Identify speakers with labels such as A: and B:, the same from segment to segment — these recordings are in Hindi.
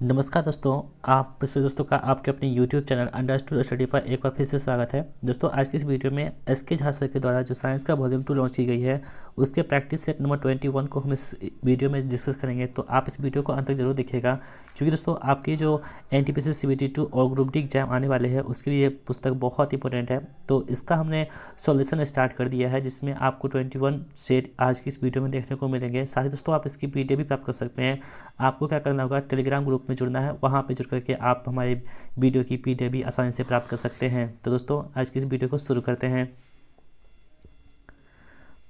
A: नमस्कार दोस्तों। आप फिर से दोस्तों का आपके अपने YouTube चैनल अंडरस्टूड स्टडी पर एक बार फिर से स्वागत है। दोस्तों आज की इस वीडियो में एसके झा सर के द्वारा जो साइंस का वॉल्यूम 2 लॉन्च की गई है उसके प्रैक्टिस सेट नंबर 21 को हम इस वीडियो में डिस्कस करेंगे। तो आप इस वीडियो को अंत तक जरूर देखिएगा, क्योंकि दोस्तों आपकी जो NTPC CBT2 और ग्रुप डी एग्जाम आने वाले हैं उसके लिए पुस्तक बहुत इंपॉर्टेंट है। तो इसका हमने सॉल्यूशन स्टार्ट कर दिया है, जिसमें आपको 21 सेट आज की इस वीडियो में देखने को मिलेंगे। साथ ही दोस्तों आप इसकी PDF भी प्राप्त कर सकते हैं। आपको क्या करना होगा, टेलीग्राम ग्रुप में जुड़ना है, वहाँ पे जुड़ करके आप हमारे वीडियो की PDF भी आसानी से प्राप्त कर सकते हैं। तो दोस्तों आज की इस वीडियो को शुरू करते हैं।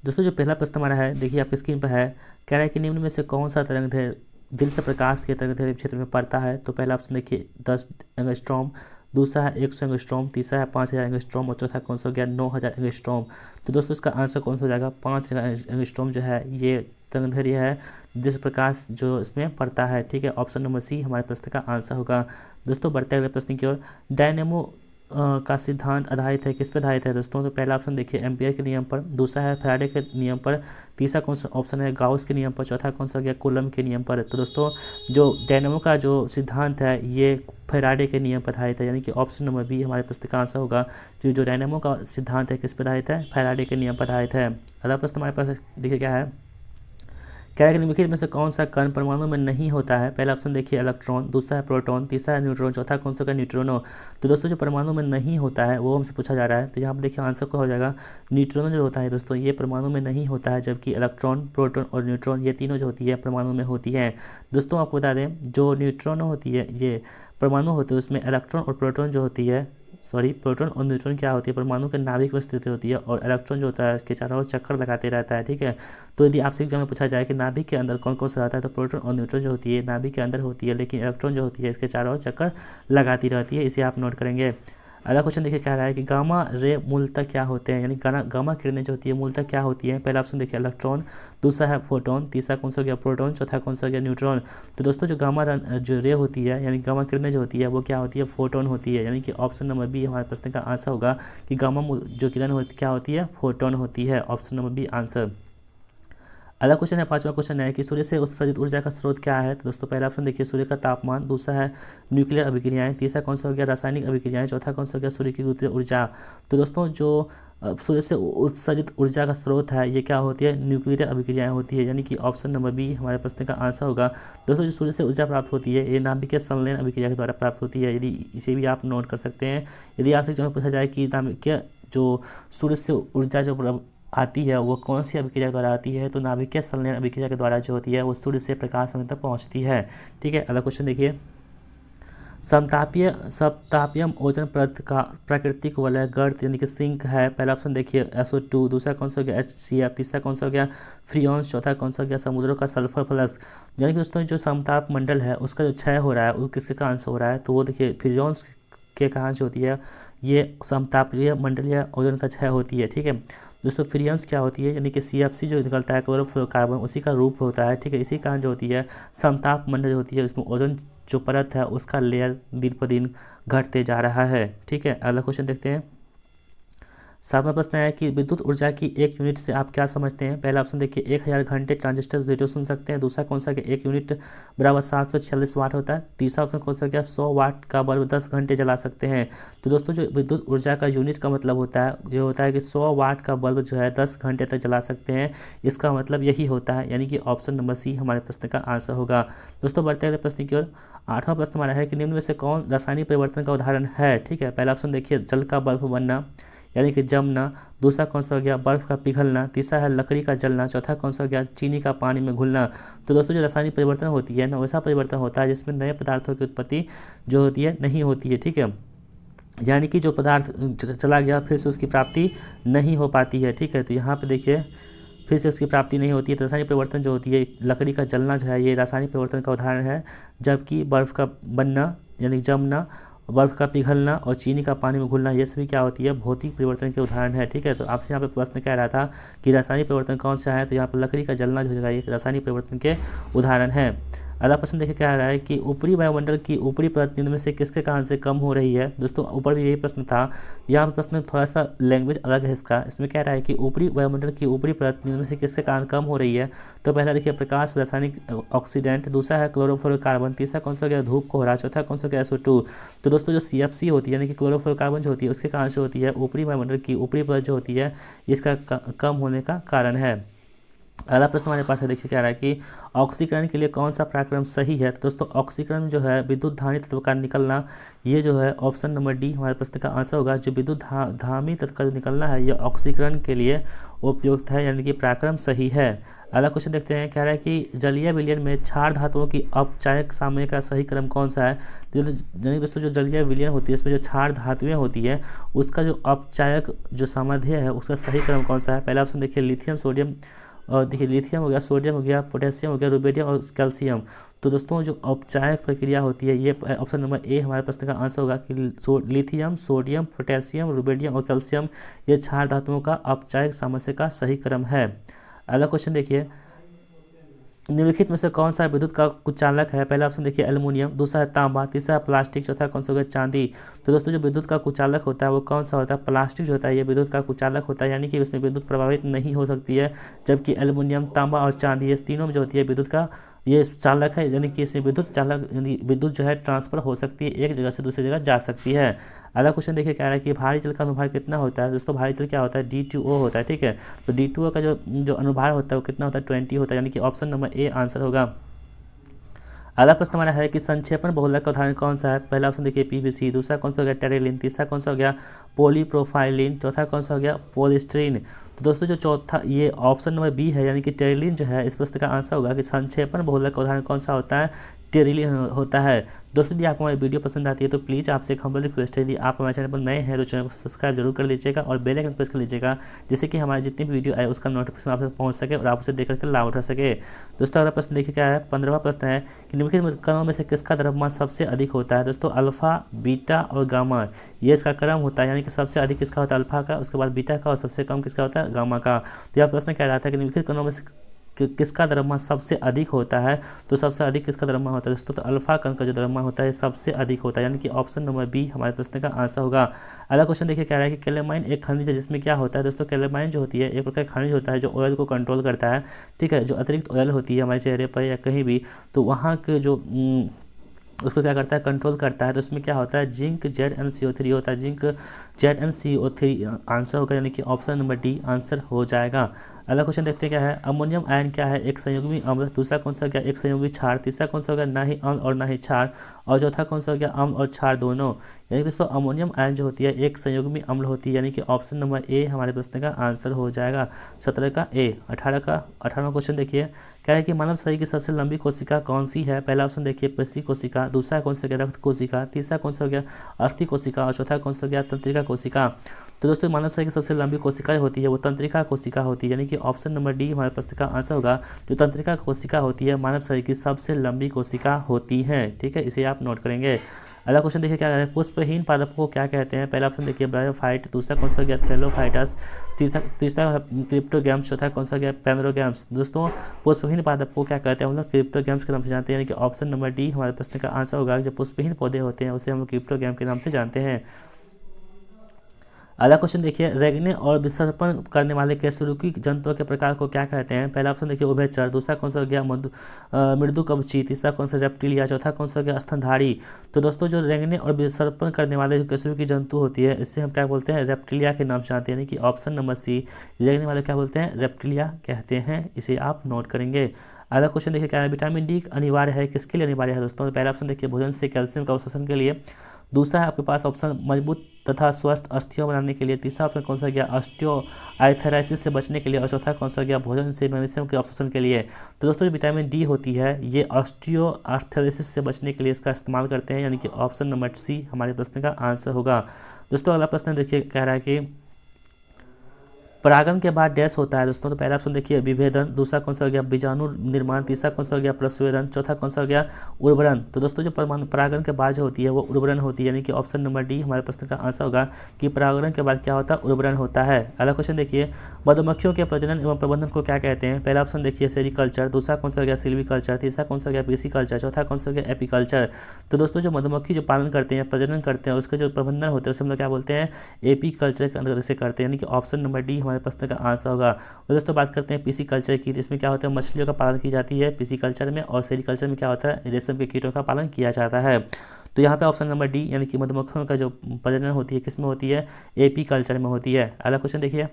A: दोस्तों जो पहला प्रश्न हमारा है, देखिए आपकी स्क्रीन पर है, कह रहा है कि निम्न में से कौन सा तरंगदैर्घ्य दिल से प्रकाश के तरंगदैर्घ्य क्षेत्र में पड़ता है। तो पहला ऑप्शन देखिए 10 एंगस्ट्रॉम, दूसरा है 100 एंगस्ट्रॉम, तीसरा है 5000 एंगस्ट्रॉम और चौथा कौन सा हो गया 9000 एंगस्ट्रॉम। तो दोस्तों इसका आंसर कौन सा हो जाएगा, 5 एंगस्ट्रॉम जो है ये तरंगदैर्घ्य है जिस प्रकाश जो इसमें पड़ता है। ठीक है, ऑप्शन नंबर सी हमारे प्रश्न का आंसर होगा। दोस्तों बढ़ते अगले प्रश्न की ओर, डायनेमो का सिद्धांत आधारित है किस पर आधारित है दोस्तों। तो पहला ऑप्शन देखिए एम्पियर के नियम पर, दूसरा है फैराडे के नियम पर, तीसरा कौन सा ऑप्शन है गाउस के नियम पर, चौथा कौन सा हो गया कूलम के नियम पर। तो दोस्तों जो डायनेमो का जो सिद्धांत है ये फैराडे के नियम पर आधारित है, यानी कि ऑप्शन नंबर बी हमारे प्रश्न का आंसर होगा। जो डायनेमो का सिद्धांत है किस पर आधारित है, फैराडे के नियम पर आधारित है। अगला प्रश्न हमारे पास देखिए क्या है, कह रहा है कि निम्नलिखित में से कौन सा कण परमाणु में नहीं होता है। पहला ऑप्शन देखिए इलेक्ट्रॉन, दूसरा है प्रोटॉन, तीसरा है न्यूट्रॉन, चौथा कौन सा होगा न्यूट्रिनो। तो दोस्तों जो परमाणु में नहीं होता है वो हमसे पूछा जा रहा है। तो यहाँ पर देखिए आंसर क्या हो जाएगा, न्यूट्रिनो जो होता है दोस्तों ये परमाणु में नहीं होता है, जबकि इलेक्ट्रॉन, प्रोटॉन और न्यूट्रॉन ये तीनों जो होती है परमाणु में होती है। दोस्तों आपको बता दें जो न्यूट्रिनो होती है ये परमाणु होते हैं, उसमें इलेक्ट्रॉन और प्रोटॉन जो होती है, प्रोटॉन और न्यूट्रॉन क्या होती है, परमाणु के नाभिक में स्थित होती है, और इलेक्ट्रॉन जो होता है इसके चारों ओर चक्कर लगाते रहता है। ठीक है, तो यदि आपसे एग्जाम में पूछा जाए कि नाभिक के अंदर कौन कौन सा रहता है, तो प्रोटॉन और न्यूट्रॉन जो होती है नाभिक के अंदर होती है, लेकिन इलेक्ट्रॉन जो होती है इसके चारों ओर चक्कर लगाती रहती है। इसे आप नोट करेंगे। अगला क्वेश्चन देखिए कह रहा है कि गामा रे मूलतः क्या होते हैं, यानी गामा किरणें जो होती है मूलतः क्या होती है। पहला ऑप्शन देखिए इलेक्ट्रॉन, दूसरा है फोटोन, तीसरा कौन सा हो गया प्रोटॉन, चौथा कौन सा हो गया न्यूट्रॉन। तो दोस्तों जो जो रे होती है यानी गामा किरणें जो होती है वो क्या होती है, फोटोन होती है, यानी कि ऑप्शन नंबर बी हमारे प्रश्न का आंसर होगा कि गामा जो किरण होती क्या होती है, फोटोन होती है। Option number B answer. अगला क्वेश्चन है, पांचवा क्वेश्चन है कि सूर्य से उत्सर्जित ऊर्जा का स्रोत क्या है। तो दोस्तों पहला ऑप्शन देखिए सूर्य का तापमान, दूसरा है न्यूक्लियर अभिक्रियाएं, तीसरा कौन सा हो गया रासायनिक अभिक्रियाएं, चौथा कौन सा हो गया सूर्य की गुरुत्वीय ऊर्जा। तो दोस्तों जो सूर्य से उत्सर्जित ऊर्जा का स्रोत है ये क्या होती है, न्यूक्लियर अभिक्रियाएं होती है, यानी कि ऑप्शन नंबर बी हमारे प्रश्न का आंसर होगा। दोस्तों जो सूर्य से ऊर्जा प्राप्त होती है ये नाभिकीय संलयन अभिक्रिया के द्वारा प्राप्त होती है, यदि इसे भी आप नोट कर सकते हैं। यदि आपसे जब पूछा जाए कि नाभिकीय जो सूर्य से ऊर्जा जो आती है वो कौन सी अभिक्रिया के द्वारा आती है, तो नाभिकीय संलयन अभिक्रिया के द्वारा जो होती है वो सूर्य से प्रकाश समय तक पहुंचती है। ठीक है, अगला क्वेश्चन देखिए, समतापीय ओजोन परत का प्राकृतिक वलय गर्त यानी कि सिंक है। पहला ऑप्शन देखिए SO2, दूसरा कौन सा हो गया HCF, तीसरा कौन सा हो गया फ्रियॉन्स, चौथा कौन सा हो गया समुद्रों का सल्फर प्लस। यानी कि दोस्तों जो समताप मंडल है उसका जो क्षय हो रहा है वो किसके कारण से हो रहा है, तो वो देखिए फ्रियॉन्स के कारण से होती है, ये समतापीय मंडलीय ओजोन का क्षय होती है। ठीक है दोस्तों, फ्रियंस क्या होती है, यानी कि CFC जो निकलता है क्लोरोफ्लोरोकार्बन उसी का रूप होता है। ठीक है, इसी कारण जो होती है समताप मंडल जो होती है उसमें ओजोन जो परत है उसका लेयर दिन पर दिन घटते जा रहा है। ठीक है, अगला क्वेश्चन देखते हैं। सातवां प्रश्न है कि विद्युत ऊर्जा की एक यूनिट से आप क्या समझते हैं। पहला ऑप्शन देखिए 1000 घंटे ट्रांजिस्टर रेडियो सुन सकते हैं, दूसरा कौन सा कि एक यूनिट बराबर 746 वाट होता है, तीसरा ऑप्शन कौन सा क्या 100 वाट का बल्ब 10 घंटे जला सकते हैं। तो दोस्तों जो विद्युत ऊर्जा का यूनिट का मतलब होता है ये होता है कि 100 वाट का बल्ब जो है 10 घंटे तक जला सकते हैं, इसका मतलब यही होता है, यानी कि ऑप्शन नंबर सी हमारे प्रश्न का आंसर होगा। दोस्तों बढ़ते हैं प्रश्न की ओर। आठवां प्रश्न हमारा है कि निम्न में से कौन रासायनिक परिवर्तन का उदाहरण है। ठीक है, पहला ऑप्शन देखिए जल का बर्फ बनना यानी कि जमना, दूसरा कौन सा हो गया बर्फ़ का पिघलना, तीसरा है लकड़ी का जलना, चौथा कौन सा हो गया चीनी का पानी में घुलना। तो दोस्तों जो रासायनिक परिवर्तन होती है ना वैसा परिवर्तन होता है जिसमें नए पदार्थों की उत्पत्ति जो होती है नहीं होती है। ठीक है, यानी कि जो पदार्थ चला गया फिर से उसकी प्राप्ति नहीं हो पाती है। ठीक है, तो यहाँ पे देखिए फिर से उसकी प्राप्ति नहीं होती है। तो रासायनिक परिवर्तन जो होती है लकड़ी का जलना जो है ये रासायनिक परिवर्तन का उदाहरण है, जबकि बर्फ़ का बनना यानी जमना, बर्फ़ का पिघलना और चीनी का पानी में घुलना ये सभी क्या होती है भौतिक परिवर्तन के उदाहरण है। ठीक है, तो आपसे यहाँ पे प्रश्न कह रहा था कि रासायनिक परिवर्तन कौन सा है, तो यहाँ पर लकड़ी का जलना जो है ये रासायनिक परिवर्तन के उदाहरण है। अगला प्रश्न देखिए क्या आ रहा है कि ऊपरी वायुमंडल की ऊपरी परत निम्न में से किसके कारण से कम हो रही है। दोस्तों ऊपर भी यही प्रश्न था, यहाँ पर प्रश्न थोड़ा सा लैंग्वेज अलग है इसका। इसमें क्या रहा है कि ऊपरी वायुमंडल की ऊपरी परत निम्न में से किसके कारण कम हो रही है। तो पहला देखिए प्रकाश रासायनिक ऑक्सीडेंट, दूसरा है क्लोरोफ्लोरोकार्बन, तीसरा कौन सा हो गया धूप कोहरा, चौथा कौन सा हो गया SO2। तो दोस्तों जो CFC होती है यानी कि क्लोरोफ्लोरोकार्बन जो होती है उसके कारण से होती है ऊपरी वायुमंडल की ऊपरी परत जो होती है इसका कम होने का कारण है। अगला प्रश्न हमारे पास है, देखिए क्या रहा है कि ऑक्सीकरण के लिए कौन सा पराक्रम सही है। तो दोस्तों ऑक्सीकरण जो है विद्युत धामी तत्व का निकलना, ये जो है ऑप्शन नंबर डी हमारे प्रश्न का आंसर होगा। जो विद्युत धामी तत्व का निकलना है ये ऑक्सीकरण के लिए उपयुक्त है, यानी कि पराक्रम सही है। अगला क्वेश्चन देखते हैं, कह रहा है कि जलीय विलयन में क्षार धातुओं की औपचारिक साम्य का सही क्रम कौन सा है। यानी दोस्तों जो जलीय विलयन होती है इसमें जो क्षार धातुएं होती है उसका जो औपचारिक जो सामर्थ्य है उसका सही क्रम कौन सा है। पहला ऑप्शन देखिए लिथियम सोडियम, और देखिए लिथियम हो गया, सोडियम हो गया, पोटेशियम हो गया, रुबिडियम और कैल्शियम। तो दोस्तों जो औपचारिक प्रक्रिया होती है ये ऑप्शन नंबर ए हमारे प्रश्न का आंसर होगा कि लिथियम, सोडियम, पोटेशियम, रुबिडियम और कैल्शियम ये क्षार धातुओं का औपचारिक सामर्थ्य का सही क्रम है। अगला क्वेश्चन देखिए, निम्नलिखित में से कौन सा विद्युत का कुचालक है। पहला ऑप्शन देखिए एल्युमिनियम, दूसरा है तांबा, तीसरा है प्लास्टिक, चौथा कौन सा होगा चांदी। तो दोस्तों जो विद्युत का कुचालक होता है वो कौन सा होता है, प्लास्टिक जो होता है ये विद्युत का कुचालक होता है, यानी कि उसमें विद्युत प्रभावित नहीं हो सकती है। जबकि एल्युमिनियम, तांबा और चांदी ये तीनों में जो होती है विद्युत का ये चालक है, यानी कि इसमें विद्युत चालक यानी विद्युत जो है ट्रांसफर हो सकती है, एक जगह से दूसरी जगह जा सकती है। अगला क्वेश्चन देखिए क्या है कि भारी जल का अनुभार कितना होता है। दोस्तों भारी जल क्या होता है, D2O होता है, ठीक है। तो D2O का जो अनुभार होता है वो कितना होता है, 20 होता है, यानी कि ऑप्शन नंबर ए आंसर होगा। अगला प्रश्न हमारा है कि संक्षेपण बहुलक का उदाहरण कौन सा है। पहला ऑप्शन देखिए PVC, दूसरा कौन सा हो गया टेरेलिन, तीसरा कौन सा हो गया पॉलीप्रोफाइलिन, चौथा कौन सा हो गया पॉलीस्टीरीन। तो दोस्तों जो चौथा ये ऑप्शन नंबर बी है, यानी कि टेरेलिन जो है इस प्रश्न का आंसर होगा कि संक्षेपण बहुलक का उदाहरण कौन सा होता है, टेरेलिन होता है। दोस्तों यदि आपको हमारी वीडियो पसंद आती है तो प्लीज़ आपसे एक हम्बल रिक्वेस्ट है, यदि आप हमारे चैनल पर नए हैं तो चैनल को सब्सक्राइब जरूर कर लीजिएगा और बेल आइकन प्रेस कर लीजिएगा, जिससे कि हमारी जितनी भी वीडियो आए उसका नोटिफिकेशन आप तक पहुंच सके और आप उसे देख करके लाभ उठा सके। दोस्तों अगला प्रश्न देखिए क्या है, 15वां प्रश्न है कि निम्नलिखित कणों में से किसका द्रव्यमान सबसे अधिक होता है। दोस्तों अल्फा, बीटा और गामा ये इसका क्रम होता है, यानी कि सबसे अधिक किसका होता है अल्फा का, उसके बाद बीटा का और सबसे कम किसका होता है गामा का। तो यह प्रश्न कह रहा था कि निम्नलिखित कणों में से किसका द्रव्यमान सबसे अधिक होता है। तो सबसे अधिक किसका द्रव्यमान होता है दोस्तों, तो अल्फा कण का जो द्रव्यमान होता है सबसे अधिक होता है, यानी कि ऑप्शन नंबर बी हमारे प्रश्न का आंसर होगा। अगला क्वेश्चन देखिए क्या रहा है कि कैलेमाइन एक खनिज है जिसमें क्या होता है। दोस्तों कैलेमाइन जो होती है एक प्रकार खनिज होता है जो ऑयल को कंट्रोल करता है, ठीक है। जो अतिरिक्त ऑयल होती है हमारे चेहरे पर या कहीं भी, तो वहाँ के जो उसको क्या करता है कंट्रोल करता है। तो उसमें क्या होता है जिंक ZnCO3 होता है, जिंक ZnCO3 आंसर होगा, यानी कि ऑप्शन नंबर डी आंसर हो जाएगा। अगला क्वेश्चन देखते हैं क्या है, अमोनियम आयन क्या है, एक संयुग्मी अम्ल, दूसरा कौन सा हो गया एक संयुग्मी क्षार, तीसरा कौन सा हो गया ना ही अम्ल और ना ही क्षार, और चौथा कौन सा हो गया अम्ल और क्षार दोनों। यानी दोस्तों अमोनियम आयन जो होती है एक संयुग्मी अम्ल होती है, यानी कि ऑप्शन नंबर ए हमारे प्रश्न का आंसर हो जाएगा। 17 का ए। 18वां क्वेश्चन देखिए कह रहा है कि मानव शरीर की सबसे लंबी कोशिका कौन सी है। पहला ऑप्शन देखिए पेशी कोशिका, दूसरा कौन सा हो गया रक्त कोशिका, तीसरा कौन सा हो गया अस्थि कोशिका और चौथा कौन सा हो गया तंत्रिका कोशिका। तो दोस्तों मानव शरीर की सबसे लंबी कोशिका होती है वो तंत्रिका कोशिका होती है, यानी कि ऑप्शन नंबर डी हमारे प्रश्न का आंसर होगा। जो तंत्रिका कोशिका होती है मानव शरीर की सबसे लंबी कोशिका होती है, ठीक है, इसे आप नोट करेंगे। अगला क्वेश्चन देखिए क्या है, पुष्पहीन पादपों को क्या कहते हैं। पहला ऑप्शन देखिए ब्रायोफाइट, दूसरा कौन सा हो गया थैलोफाइटस, तीसरा क्रिप्टोगैम्स, चौथा कौन सा हो गया पेंड्रोगैम्स। दोस्तों पुष्पहीन पादप को क्या कहते हैं हम लोग क्रिप्टोगैम्स के नाम से जानते हैं, यानी कि ऑप्शन नंबर डी हमारे प्रश्न का आंसर होगा। जो पुष्पहीन पौधे होते हैं उसे हम लोग क्रिप्टोगैम के नाम से जानते हैं। अगला क्वेश्चन देखिए रेंगने और विसर्पण करने वाले कशेरुकी जंतुओं के प्रकार को क्या कहते हैं। पहला ऑप्शन देखिए उभयचर, दूसरा कौन सा हो गया मृदुकवची, तीसरा कौन सा रेप्टिलिया, चौथा कौन सा हो गया स्तनधारी। तो दोस्तों जो रेंगने और विसर्पण करने वाले जो कशेरुकी जंतु होती है इससे हम क्या बोलते हैं रेप्टिलिया के नाम से जानते हैं, यानी कि ऑप्शन नंबर सी रेंगने वाले क्या बोलते हैं रेप्टिलिया कहते हैं, इसे आप नोट करेंगे। अगला क्वेश्चन देखिए क्या है, विटामिन डी अनिवार्य है किसके लिए अनिवार्य है दोस्तों। पहला ऑप्शन देखिए भोजन से कैल्शियम का अवशोषण के लिए, दूसरा है आपके पास ऑप्शन मजबूत तथा स्वस्थ अस्थियों बनाने के लिए, तीसरा ऑप्शन कौन सा गया ऑस्टियोआर्थराइटिस से बचने के लिए, और चौथा कौन सा गया भोजन से मैग्नीशियम के अवशोषण के लिए। तो दोस्तों जो विटामिन डी होती है ये ऑस्टियोआर्थराइटिस से बचने के लिए इसका इस्तेमाल करते हैं, यानी कि ऑप्शन नंबर सी हमारे प्रश्न का आंसर होगा। दोस्तों अगला प्रश्न देखिए कह रहा है कि परागण के बाद डैश होता है दोस्तों, तो पहला ऑप्शन देखिए विभेदन, दूसरा कौन सा हो गया बीजाणु निर्माण, तीसरा कौन सा हो गया प्रस्वेदन, चौथा कौन सा हो गया उर्वरन। तो दोस्तों जो परागण के बाद जो होती है वो उर्वरन होती है, यानी कि ऑप्शन नंबर डी हमारे प्रश्न का आंसर होगा कि परागण के बाद क्या होता है, उर्वरन होता है। अगला क्वेश्चन देखिए, मधुमक्खियों के प्रजनन एवं प्रबंधन को क्या कहते हैं। पहला ऑप्शन देखिए सेरिकल्चर, दूसरा कौन सा हो गया सिल्वीकल्चर, तीसरा कौन सा हो गया पिसिकल्चर, चौथा कौन सा हो गया एपीकल्चर। तो दोस्तों जो मधुमक्खी जो पालन करते हैं, प्रजनन करते हैं, उसके जो प्रबंधन होते हैं उसे हम लोग क्या बोलते हैं, एपीकल्चर के अंतर्गत से करते हैं, यानी कि ऑप्शन नंबर डी हमारे प्रश्न का आंसर होगा। और दोस्तों बात करते हैं पिसिकल्चर की, इसमें क्या होता है, मछलियों का पालन की जाती है पिसिकल्चर में, और सेरिकल्चर में क्या होता है, रेशम के कीटों का पालन किया जाता है। तो यहाँ पे ऑप्शन नंबर डी यानी कि मधुमक्खियों का जो प्रजनन होती है किस में होती है, एपी कल्चर में होती है। अगला क्वेश्चन देखिए,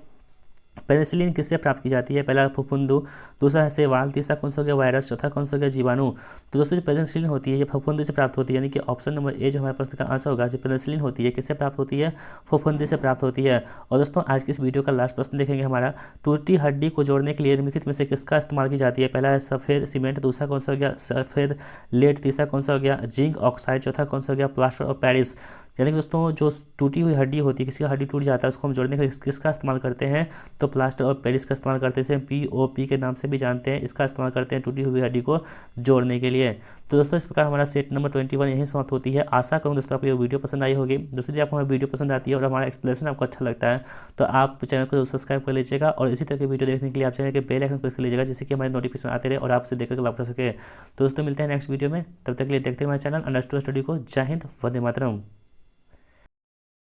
A: पेनिसिलिन किससे प्राप्त की जाती है। पहला फफूंदू, दूसरा है शैवाल, तीसरा कौन सा हो गया वायरस, चौथा कौन सा हो गया जीवाणु। तो दोस्तों जो पेनिसिलिन होती है ये फफूंदी से प्राप्त होती है, यानी कि ऑप्शन नंबर ए जो हमारे प्रश्न का आंसर होगा। जो पेनिसिलिन होती है किससे प्राप्त होती है, फफूंदी से प्राप्त होती है। और दोस्तों आज की इस वीडियो का लास्ट प्रश्न देखेंगे हमारा, टूटी हड्डी को जोड़ने के लिए निम्नलिखित में से किसका इस्तेमाल की जाती है। पहला है सफ़ेद सीमेंट, दूसरा कौन सा हो गया सफ़ेद लेड, तीसरा कौन सा हो गया जिंक ऑक्साइड, चौथा कौन सा हो गया प्लास्टर ऑफ पेरिस। यानी कि दोस्तों जो टूटी हुई हड्डी होती है, किसी का हड्डी टूट जाता है उसको हम जोड़ने के लिए किसका इस्तेमाल करते हैं, तो प्लास्टर और पेरिस का इस्तेमाल करते हैं, इसे POP के नाम से भी जानते हैं। इसका इस्तेमाल करते हैं टूटी हुई हड्डी को जोड़ने के लिए। तो दोस्तों इस प्रकार हमारा सेट नंबर 21 यहीं समाप्त होती है। आशा करूँ दोस्तों आपको ये वीडियो पसंद आई होगी। दोस्तों यदि आपको हमारी वीडियो पसंद आती है और हमारा एक्सप्लेनेशन आपको अच्छा लगता है तो आप चैनल को सब्सक्राइब कर लीजिएगा, और इसी तरह की वीडियो देखने के लिए आप चैनल के बेल आइकन प्रेस कर लीजिएगा, जिससे कि हमारे नोटिफिकेशन आते रहे और आपसे देखकर लाभ कर सके। तो दोस्तों मिलते हैं नेक्स्ट वीडियो में, तब तक के लिए देखते हैं हमारे चैनल अंडरस्टूड स्टडी को। जय हिंद, वंदे मातरम।